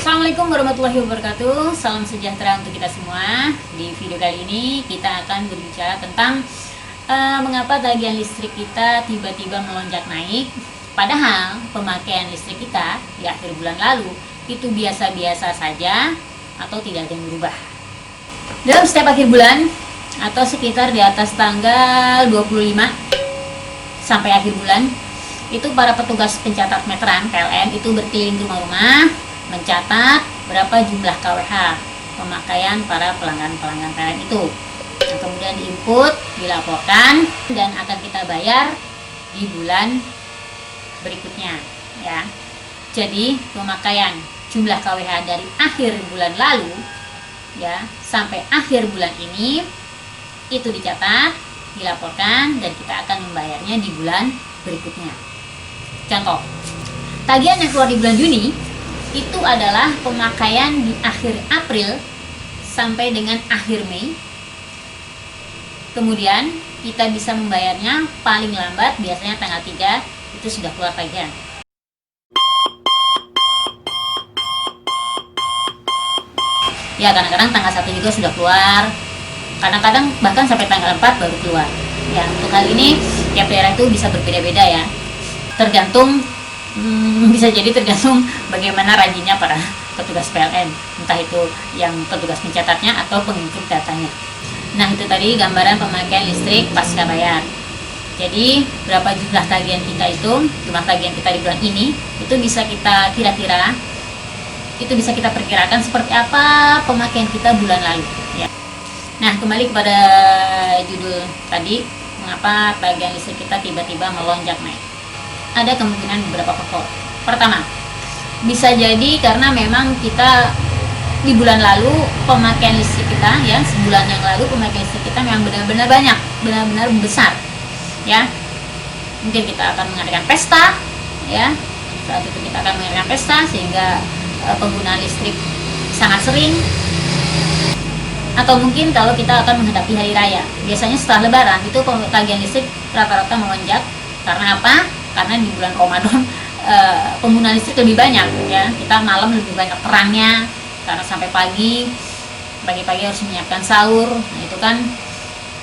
Assalamualaikum warahmatullahi wabarakatuh. Salam sejahtera untuk kita semua. Di video kali ini kita akan berbicara tentang mengapa tagihan listrik kita tiba-tiba melonjak naik, padahal pemakaian listrik kita di akhir bulan lalu itu biasa-biasa saja atau tidak ada yang berubah. Dalam setiap akhir bulan atau sekitar di atas tanggal 25 sampai akhir bulan, itu para petugas pencatat meteran PLN itu berkeliling rumah-rumah mencatat berapa jumlah KWH pemakaian para pelanggan-pelanggan PLN itu. Nah, kemudian diinput, dilaporkan, dan akan kita bayar di bulan berikutnya, ya. Jadi pemakaian jumlah KWH dari akhir bulan lalu, ya, sampai akhir bulan ini itu dicatat, dilaporkan, dan kita akan membayarnya di bulan berikutnya. Contoh, tagihan yang keluar di bulan Juni itu adalah pemakaian di akhir April sampai dengan akhir Mei. Kemudian kita bisa membayarnya paling lambat biasanya tanggal 3 itu sudah keluar tagihan. Ya, kadang-kadang tanggal 1 juga sudah keluar. Kadang-kadang bahkan sampai tanggal 4 baru keluar. Ya, untuk hal ini tiap daerah itu bisa berbeda-beda ya. Tergantung bisa jadi tergantung bagaimana rajinnya para petugas PLN, entah itu yang petugas pencatatnya atau penginput datanya. Nah, itu tadi gambaran pemakaian listrik pasca bayar. Jadi berapa jumlah tagihan kita itu, jumlah tagihan kita di bulan ini itu bisa kita kira-kira, itu bisa kita perkirakan seperti apa pemakaian kita bulan lalu, ya. Nah, kembali kepada judul tadi, mengapa tagihan listrik kita tiba-tiba melonjak naik. Ada kemungkinan beberapa faktor. Pertama, bisa jadi karena memang kita di bulan lalu pemakaian listrik kita, ya, sebulan yang lalu pemakaian listrik kita memang benar-benar banyak, benar-benar besar, ya. Mungkin kita akan mengadakan pesta, ya. Saat itu kita akan mengadakan pesta sehingga penggunaan listrik sangat sering. Atau mungkin kalau kita akan menghadapi hari raya, biasanya setelah Lebaran itu tagihan listrik rata-rata melonjak. Karena apa? Karena di bulan Ramadan penggunaan listrik lebih banyak, ya. Kita malam lebih banyak terangnya karena sampai pagi-pagi harus menyiapkan sahur. Nah, itu kan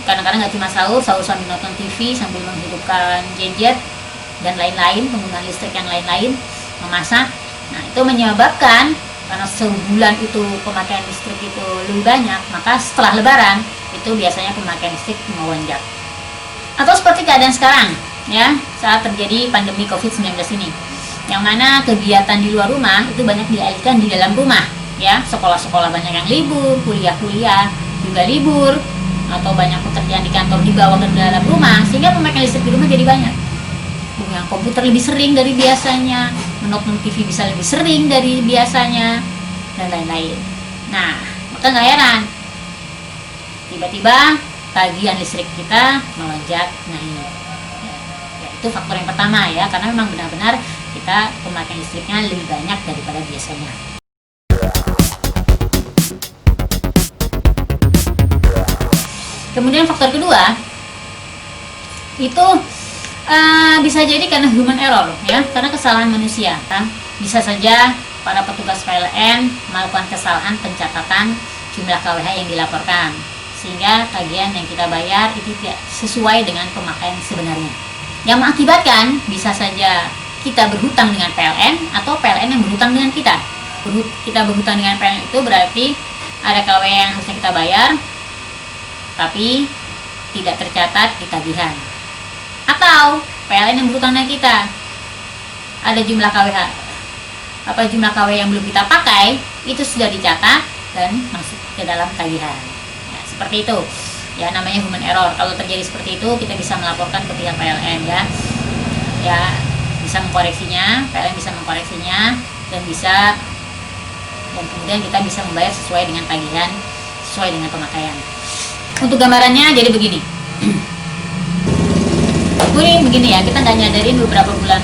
kadang-kadang nggak cuma sahur sambil nonton TV, sambil menghidupkan gadget dan lain-lain, penggunaan listrik yang lain-lain, memasak. Nah, itu menyebabkan karena sebulan itu pemakaian listrik itu lebih banyak, maka setelah Lebaran itu biasanya pemakaian listrik melonjak. Atau seperti keadaan sekarang, ya, saat terjadi pandemi COVID-19 ini, yang mana kegiatan di luar rumah itu banyak dialihkan di dalam rumah, ya. Sekolah-sekolah banyak yang libur, kuliah-kuliah juga libur, atau banyak pekerjaan di kantor dibawa ke dalam rumah, sehingga pemakaian listrik di rumah jadi banyak. Yang komputer lebih sering dari biasanya, menonton TV bisa lebih sering dari biasanya, dan lain-lain. Nah, maka nggak heran tiba-tiba tagihan listrik kita melonjak naik. Itu faktor yang pertama, ya, karena memang benar-benar kita pemakaian listriknya lebih banyak daripada biasanya. Kemudian faktor kedua itu bisa jadi karena human error, ya, karena kesalahan manusia, kan? Bisa saja para petugas PLN melakukan kesalahan pencatatan jumlah KWH yang dilaporkan, sehingga tagihan yang kita bayar itu tidak sesuai dengan pemakaian sebenarnya. Yang mengakibatkan bisa saja kita berhutang dengan PLN atau PLN yang berhutang dengan kita. Kita berhutang dengan PLN itu berarti ada KWH yang harusnya kita bayar tapi tidak tercatat di tagihan. Atau PLN yang berhutang dengan kita, ada jumlah KWH, jumlah KWH yang belum kita pakai itu sudah dicatat dan masuk ke dalam tagihan. Ya, seperti itu. Ya, namanya human error. Kalau terjadi seperti itu, kita bisa melaporkan ke pihak PLN, ya. Ya, bisa mengkoreksinya, PLN bisa mengkoreksinya dan kemudian kita bisa membayar sesuai dengan tagihan, sesuai dengan pemakaian. Untuk gambarannya jadi begini. Begini ya, kita nggak nyadarin beberapa bulan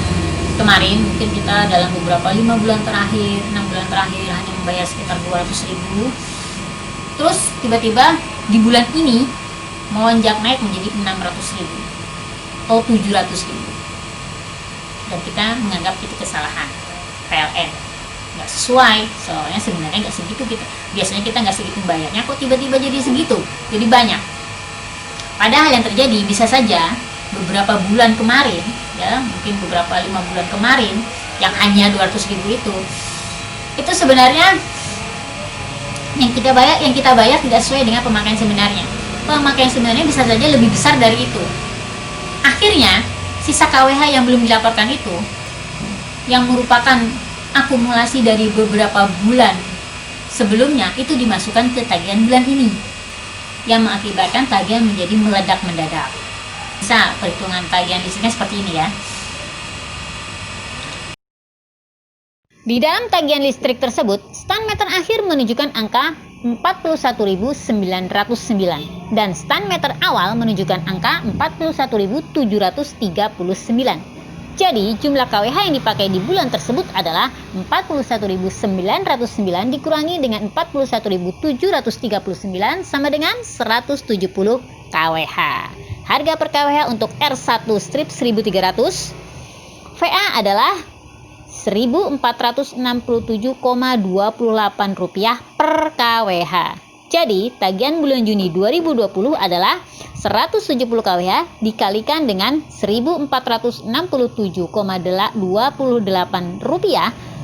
kemarin, mungkin kita dalam beberapa 5 bulan terakhir, 6 bulan terakhir hanya membayar sekitar 200.000. Terus tiba-tiba di bulan ini melonjak naik menjadi 600.000 atau 700.000, dan kita menganggap itu kesalahan PLN. nggak sesuai. Soalnya sebenarnya nggak segitu, kita biasanya kita nggak segitu bayarnya, kok tiba-tiba jadi segitu, jadi banyak. Padahal yang terjadi bisa saja beberapa bulan kemarin, ya mungkin beberapa 5 bulan kemarin yang hanya 200.000 itu sebenarnya yang kita bayar tidak sesuai dengan pemakaian sebenarnya. Pemakaian sebenarnya bisa saja lebih besar dari itu. Akhirnya sisa KWH yang belum dilaporkan itu, yang merupakan akumulasi dari beberapa bulan sebelumnya, itu dimasukkan ke tagihan bulan ini, yang mengakibatkan tagihan menjadi meledak mendadak. Bisa perhitungan tagihan listriknya seperti ini ya. Di dalam tagihan listrik tersebut, stand meter akhir menunjukkan angka 41.909 dan stand meter awal menunjukkan angka 41.739. Jadi, jumlah KWH yang dipakai di bulan tersebut adalah 41.909 dikurangi dengan 41.739 sama dengan 170 KWH. Harga per KWH untuk R1 strip 1300, VA adalah Rp1.467,28 per KWH. Jadi, tagihan bulan Juni 2020 adalah 170 KWH dikalikan dengan Rp1.467,28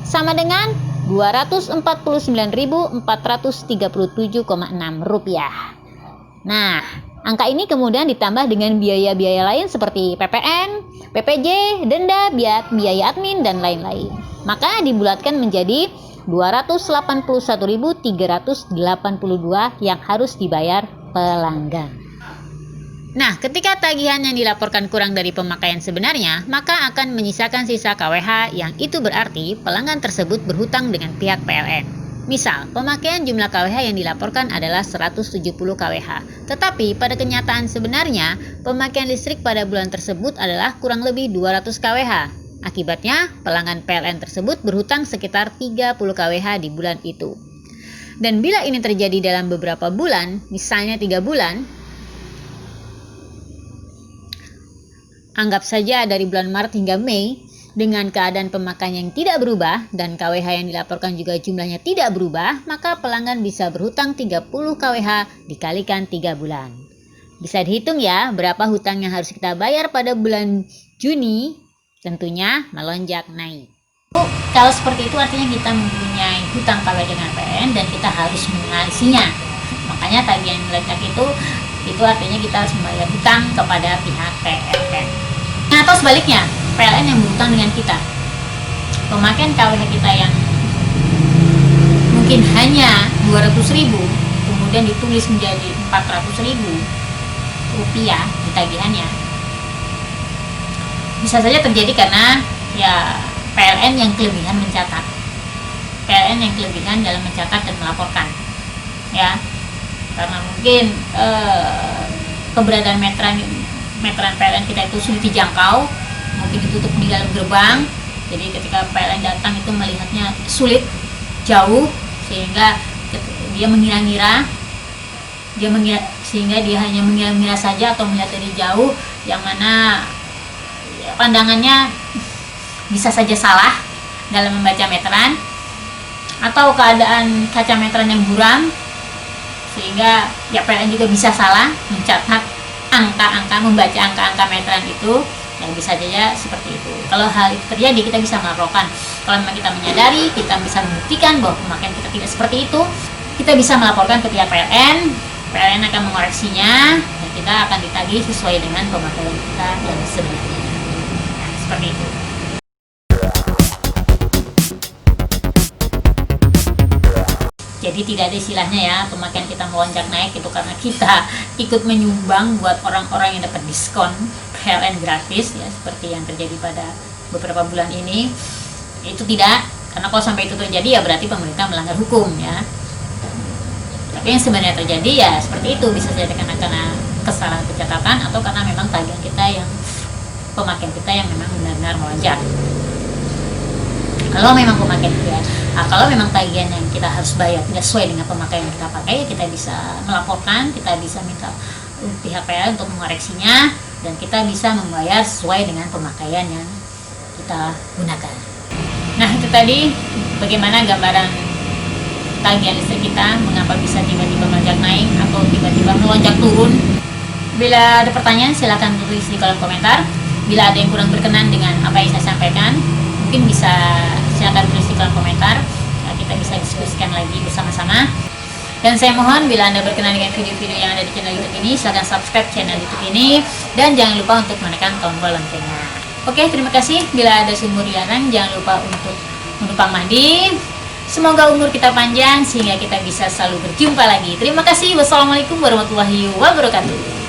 sama dengan Rp249.437,6. Nah, angka ini kemudian ditambah dengan biaya-biaya lain seperti PPN, PPJ, denda, biaya admin, dan lain-lain. Maka dibulatkan menjadi 281.382 yang harus dibayar pelanggan. Nah, ketika tagihan yang dilaporkan kurang dari pemakaian sebenarnya, maka akan menyisakan sisa KWH yang itu berarti pelanggan tersebut berhutang dengan pihak PLN. Misal, pemakaian jumlah KWH yang dilaporkan adalah 170 KWH. Tetapi pada kenyataan sebenarnya, pemakaian listrik pada bulan tersebut adalah kurang lebih 200 KWH. Akibatnya, pelanggan PLN tersebut berhutang sekitar 30 KWH di bulan itu. Dan bila ini terjadi dalam beberapa bulan, misalnya 3 bulan, anggap saja dari bulan Maret hingga Mei, dengan keadaan pemakaian yang tidak berubah dan KWH yang dilaporkan juga jumlahnya tidak berubah, maka pelanggan bisa berhutang 30 KWH dikalikan 3 bulan. Bisa dihitung ya berapa hutang yang harus kita bayar pada bulan Juni, tentunya melonjak naik. Kalau seperti itu artinya kita mempunyai hutang KWH dengan PLN dan kita harus mengalisinya. Makanya tagihan melonjak itu artinya kita harus membayar hutang kepada pihak PLN. Nah, atau sebaliknya, PLN yang berhutang dengan kita. Pemakaian KWH kita yang mungkin hanya 200.000 kemudian ditulis menjadi 400.000 rupiah di tagihannya. Bisa saja terjadi karena ya PLN yang kelebihan mencatat. PLN yang kelebihan dalam mencatat dan melaporkan. Ya. Karena mungkin keberadaan meteran PLN kita itu sulit dijangkau, mungkin ditutup di dalam gerbang, jadi ketika PLN datang itu melihatnya sulit, jauh, sehingga dia mengira-ngira, sehingga dia hanya mengira-ngira saja atau melihat dari jauh, yang mana ya, pandangannya bisa saja salah dalam membaca meteran, atau keadaan kaca meteran yang buram, sehingga ya PLN juga bisa salah mencatat angka-angka, membaca angka-angka meteran itu. Yang bisa saja seperti itu. Kalau hal itu terjadi, kita bisa melaporkan. Kalau memang kita menyadari, kita bisa membuktikan bahwa pemakaian kita tidak seperti itu, kita bisa melaporkan ke pihak PLN. PLN akan mengoreksinya dan kita akan ditagih sesuai dengan pemakaian kita yang sebenarnya. Nah, seperti itu. Jadi tidak ada istilahnya ya pemakaian kita melonjak naik itu karena kita ikut menyumbang buat orang-orang yang dapat diskon PLN gratis ya, seperti yang terjadi pada beberapa bulan ini. Itu tidak, karena kalau sampai itu terjadi ya berarti pemerintah melanggar hukum ya. Tapi yang sebenarnya terjadi ya seperti itu, bisa saja karena kesalahan pencatatan atau karena memang tagihan kita yang pemakaian kita yang memang benar-benar melonjak. Kalau memang pemakaian kalau memang tagihan yang kita harus bayar tidak sesuai dengan pemakaian yang kita pakai, kita bisa melaporkan, kita bisa minta pihak PLN untuk mengoreksinya, dan kita bisa membayar sesuai dengan pemakaian yang kita gunakan. Nah, itu tadi bagaimana gambaran tagihan listrik kita, mengapa bisa tiba-tiba melonjak naik atau tiba-tiba melonjak turun. Bila ada pertanyaan silahkan tulis di kolom komentar. Bila ada yang kurang berkenan dengan apa yang saya sampaikan, mungkin bisa silahkan tulis di kolom komentar. Kita bisa diskusikan lagi bersama-sama. Dan saya mohon bila Anda berkenan dengan video-video yang ada di channel YouTube ini, silahkan subscribe channel YouTube ini dan jangan lupa untuk menekan tombol loncengnya. Oke, terima kasih. Bila ada sumur dilarang, jangan lupa untuk menumpang mandi. Semoga umur kita panjang sehingga kita bisa selalu berjumpa lagi. Terima kasih. Wassalamualaikum warahmatullahi wabarakatuh.